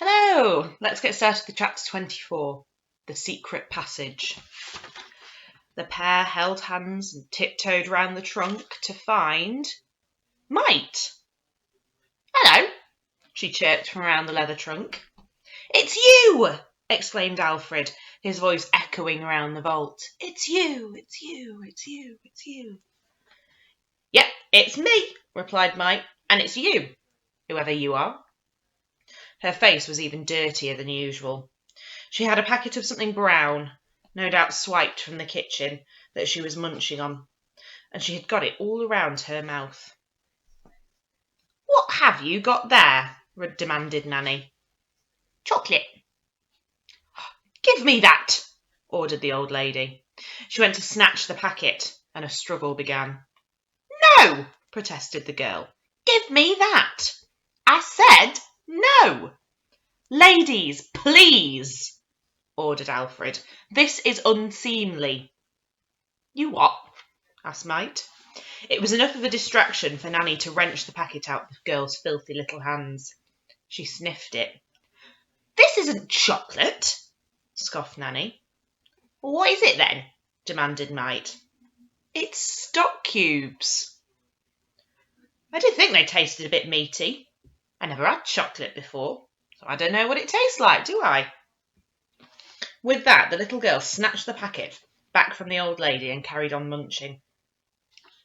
Hello! Let's get started with chapter 24, The Secret Passage. The pair held hands and tiptoed round the trunk to find Mite. Hello, she chirped from around the leather trunk. It's you! Exclaimed Alfred, his voice echoing around the vault. It's you, it's you, it's you, it's you. Yep, it's me, replied Mite, and it's you, whoever you are. Her face was even dirtier than usual. She had a packet of something brown, no doubt swiped from the kitchen, that she was munching on, and she had got it all around her mouth. What have you got there? Demanded Nanny. Chocolate. Give me that, ordered the old lady. She went to snatch the packet, and a struggle began. No, protested the girl. Give me that. I said no. Ladies, please, ordered Alfred. This is unseemly. You what? Asked Mite. It was enough of a distraction for Nanny to wrench the packet out of the girl's filthy little hands. She sniffed it. This isn't chocolate, scoffed Nanny. What is it then? Demanded Mite. It's stock cubes. I did think they tasted a bit meaty. I never had chocolate before, so I don't know what it tastes like, do I? With that, the little girl snatched the packet back from the old lady and carried on munching.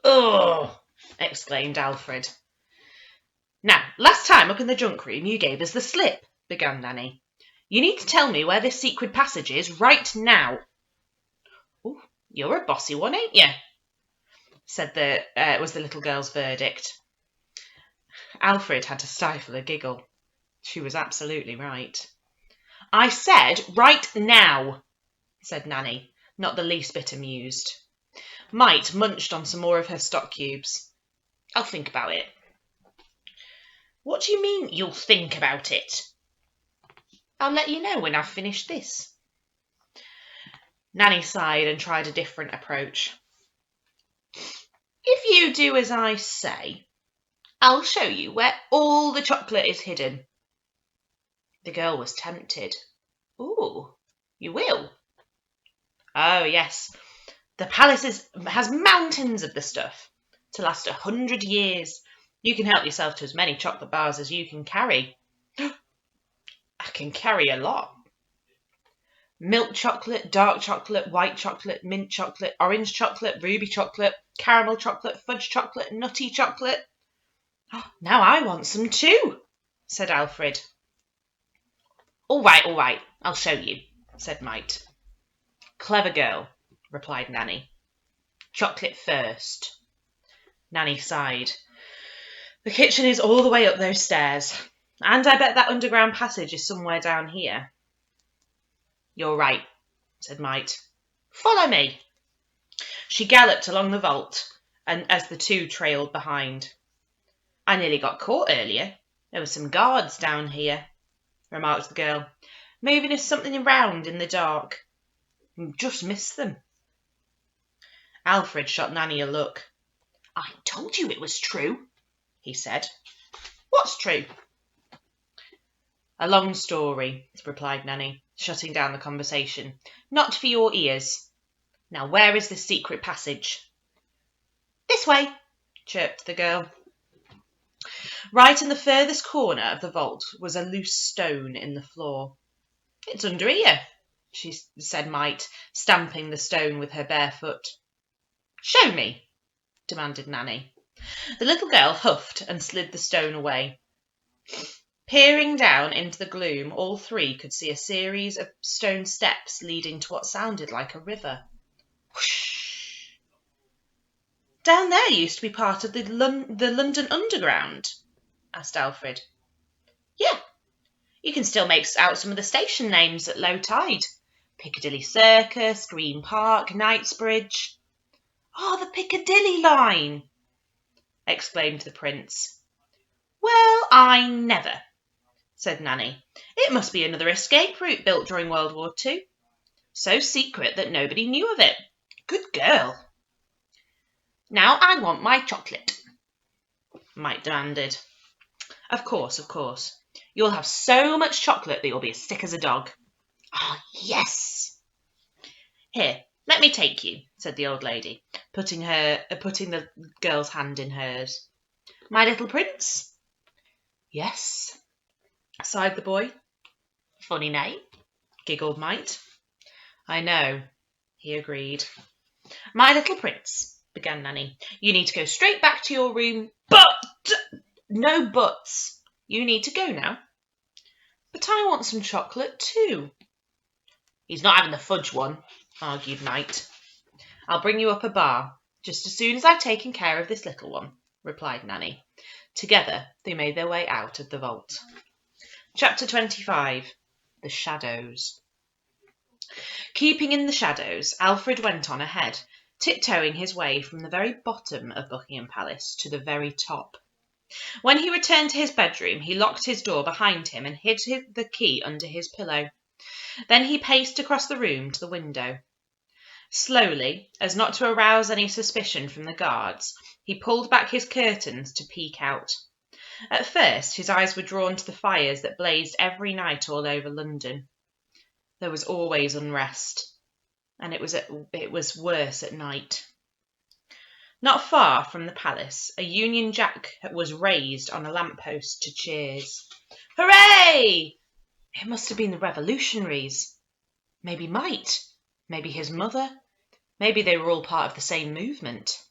Ugh! Exclaimed Alfred. Now, last time up in the junk room you gave us the slip, began Nanny. You need to tell me where this secret passage is right now. Oh, you're a bossy one, ain't you? Was the little girl's verdict. Alfred had to stifle a giggle. She was absolutely right. I said right now, said Nanny, not the least bit amused. Mite munched on some more of her stock cubes. I'll think about it. What do you mean you'll think about it? I'll let you know when I've finished this. Nanny sighed and tried a different approach. If you do as I say, I'll show you where all the chocolate is hidden. The girl was tempted. Ooh, you will? Oh, yes. The palace has mountains of the stuff to last 100 years. You can help yourself to as many chocolate bars as you can carry. I can carry a lot. Milk chocolate, dark chocolate, white chocolate, mint chocolate, orange chocolate, ruby chocolate, caramel chocolate, fudge chocolate, nutty chocolate. Oh, now I want some too, said Alfred. All right, I'll show you, said Mite. Clever girl, replied Nanny. Chocolate first. Nanny sighed. The kitchen is all the way up those stairs, and I bet that underground passage is somewhere down here. You're right, said Mite. Follow me. She galloped along the vault, and as the two trailed behind. I nearly got caught earlier. There were some guards down here, remarked the girl, moving us something around in the dark. Just missed them. Alfred shot Nanny a look. I told you it was true, he said. What's true? A long story, replied Nanny, shutting down the conversation. Not for your ears. Now, where is the secret passage? This way, chirped the girl. Right in the furthest corner of the vault was a loose stone in the floor. It's under here, said Mite, stamping the stone with her bare foot. Show me, demanded Nanny. The little girl huffed and slid the stone away. Peering down into the gloom, all three could see a series of stone steps leading to what sounded like a river. Whoosh! Down there used to be part of the London Underground, asked Alfred. Yeah, you can still make out some of the station names at low tide. Piccadilly Circus, Green Park, Knightsbridge. Oh, the Piccadilly line, exclaimed the prince. Well, I never, said Nanny. It must be another escape route built during World War II. So secret that nobody knew of it. Good girl. Now I want my chocolate, Mite demanded. Of course. You'll have so much chocolate that you'll be as sick as a dog. Ah, yes! Here, let me take you, said the old lady, putting the girl's hand in hers. My little prince? Yes, sighed the boy. Funny name, giggled Mite. I know, he agreed. My little prince, began Nanny, you need to go straight back to your room, but no buts. You need to go now. But I want some chocolate too. He's not having the fudge one, argued Mite. I'll bring you up a bar, just as soon as I've taken care of this little one, replied Nanny. Together they made their way out of the vault. Chapter 25. The Shadows. Keeping in the shadows, Alfred went on ahead, tiptoeing his way from the very bottom of Buckingham Palace to the very top. When he returned to his bedroom, he locked his door behind him and hid the key under his pillow. Then he paced across the room to the window. Slowly, as not to arouse any suspicion from the guards, he pulled back his curtains to peek out. At first, his eyes were drawn to the fires that blazed every night all over London. There was always unrest, and it was worse at night. Not far from the palace, a Union Jack was raised on a lamppost to cheers. Hooray! It must have been the revolutionaries. Maybe Mite. Maybe his mother. Maybe they were all part of the same movement.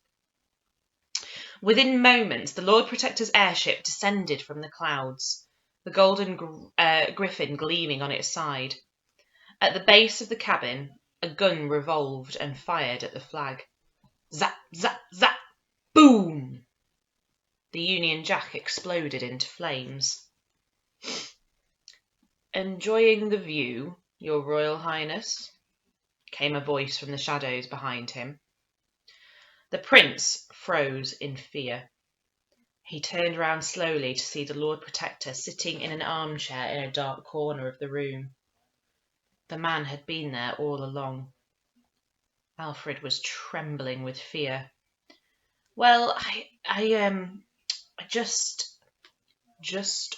Within moments, the Lord Protector's airship descended from the clouds, the golden griffin gleaming on its side. At the base of the cabin, a gun revolved and fired at the flag. Zap, zap, zap! Boom! The Union Jack exploded into flames. Enjoying the view, Your Royal Highness? Came a voice from the shadows behind him. The prince froze in fear. He turned round slowly to see the Lord Protector sitting in an armchair in a dark corner of the room. The man had been there all along. Alfred was trembling with fear. Well, I just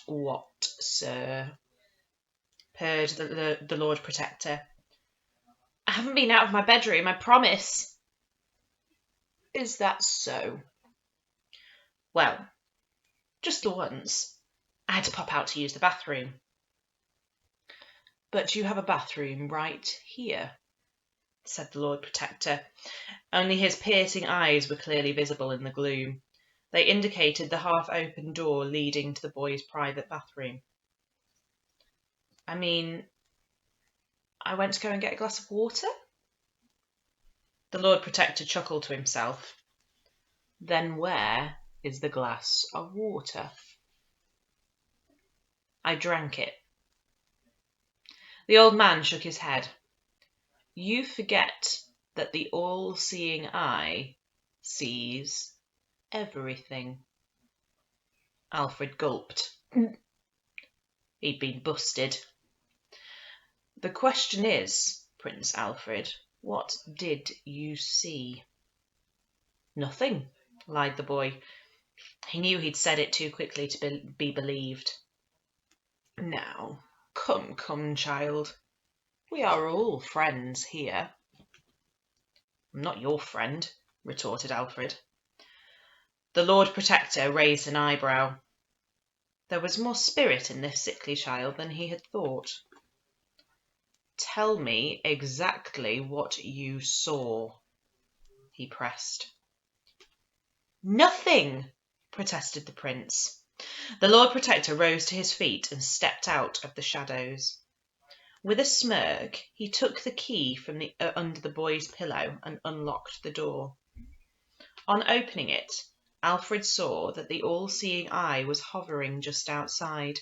what, sir? Purred the Lord Protector. I haven't been out of my bedroom, I promise. Is that so? Well, just the once. I had to pop out to use the bathroom. But you have a bathroom right here, said the Lord Protector. Only his piercing eyes were clearly visible in the gloom. They indicated the half-open door leading to the boy's private bathroom. I mean, I went to go and get a glass of water? The Lord Protector chuckled to himself. Then where is the glass of water? I drank it. The old man shook his head. You forget that the All-Seeing Eye sees everything. Alfred gulped. He'd been busted. The question is, Prince Alfred, what did you see? Nothing, lied the boy. He knew he'd said it too quickly to be believed. Now, come, child. We are all friends here. I'm not your friend, retorted Alfred. The Lord Protector raised an eyebrow. There was more spirit in this sickly child than he had thought. Tell me exactly what you saw, he pressed. Nothing, protested the prince. The Lord Protector rose to his feet and stepped out of the shadows. With a smirk, he took the key from under the boy's pillow and unlocked the door. On opening it, Alfred saw that the All-Seeing Eye was hovering just outside.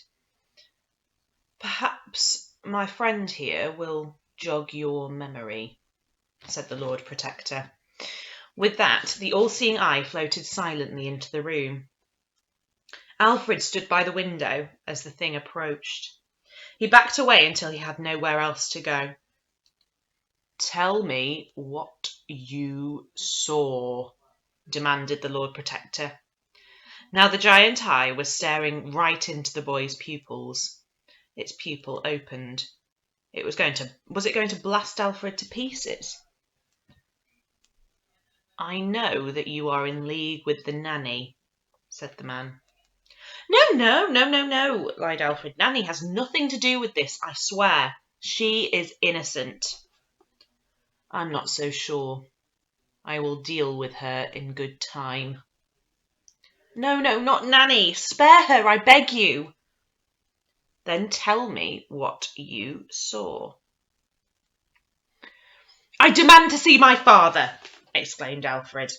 Perhaps my friend here will jog your memory, said the Lord Protector. With that, the All-Seeing Eye floated silently into the room. Alfred stood by the window as the thing approached. He backed away until he had nowhere else to go. Tell me what you saw, demanded the Lord Protector. Now the giant eye was staring right into the boy's pupils. Its pupil opened. Was it going to blast Alfred to pieces? "I know that you are in league with the nanny," said the man. No, lied Alfred. "Nanny has nothing to do with this, I swear. She is innocent." "I'm not so sure. I will deal with her in good time." No, not Nanny. Spare her, I beg you." "Then tell me what you saw." "I demand to see my father," exclaimed Alfred.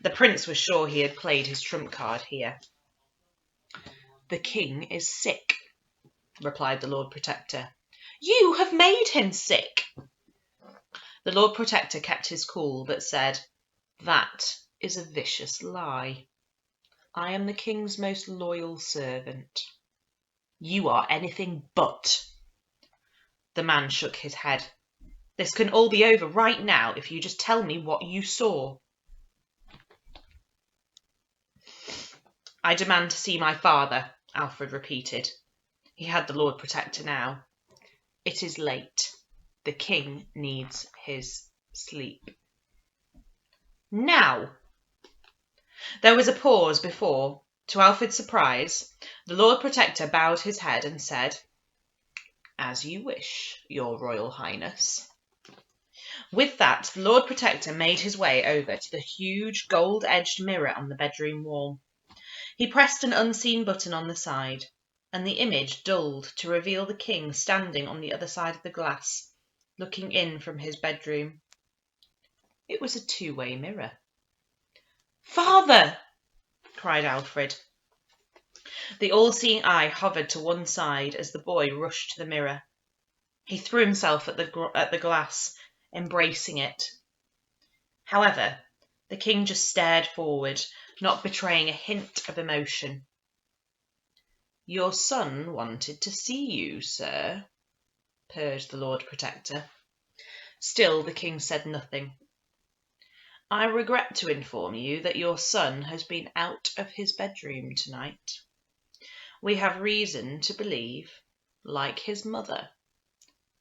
The prince was sure he had played his trump card here. "The king is sick," replied the Lord Protector. "You have made him sick." The Lord Protector kept his cool, but said, "That is a vicious lie. I am the king's most loyal servant." "You are anything but." The man shook his head. "This can all be over right now if you just tell me what you saw." "I demand to see my father," Alfred repeated. He had the Lord Protector now. "It is late. The king needs his sleep." "Now!" There was a pause before, to Alfred's surprise, the Lord Protector bowed his head and said, "As you wish, your Royal Highness." With that, the Lord Protector made his way over to the huge gold-edged mirror on the bedroom wall. He pressed an unseen button on the side, and the image dulled to reveal the king standing on the other side of the glass, looking in from his bedroom. It was a two-way mirror. "Father!" cried Alfred. The All-Seeing Eye hovered to one side as the boy rushed to the mirror. He threw himself at the glass, embracing it. However, the king just stared forward, not betraying a hint of emotion. "Your son wanted to see you, sir," purred the Lord Protector. Still the king said nothing. "I regret to inform you that your son has been out of his bedroom tonight. We have reason to believe, like his mother,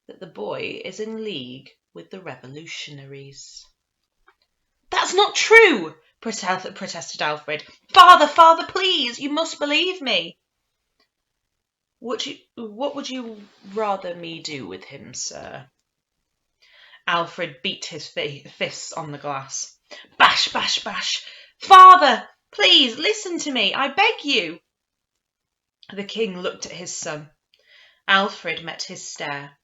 that the boy is in league with the revolutionaries." "That's not true," protested Alfred. Father, please, you must believe me." What would you rather me do with him, sir?" Alfred beat his fists on the glass. Bash, bash, bash. "Father, please, listen to me, I beg you." The king looked at his son. Alfred met his stare.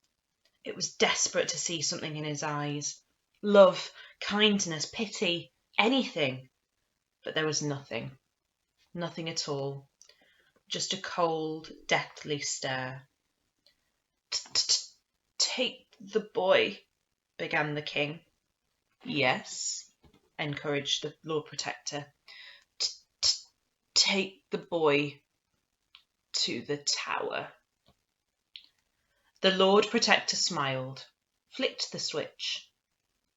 It was desperate to see something in his eyes. Love, kindness, pity, anything. But there was nothing. Nothing at all. Just a cold, deathly stare. "Take the boy," began the king. "Yes," encouraged the Lord Protector. "Take the boy to the tower." The Lord Protector smiled, flicked the switch.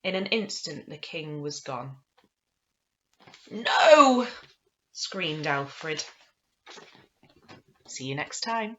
In an instant the king was gone. "No!" screamed Alfred. See you next time.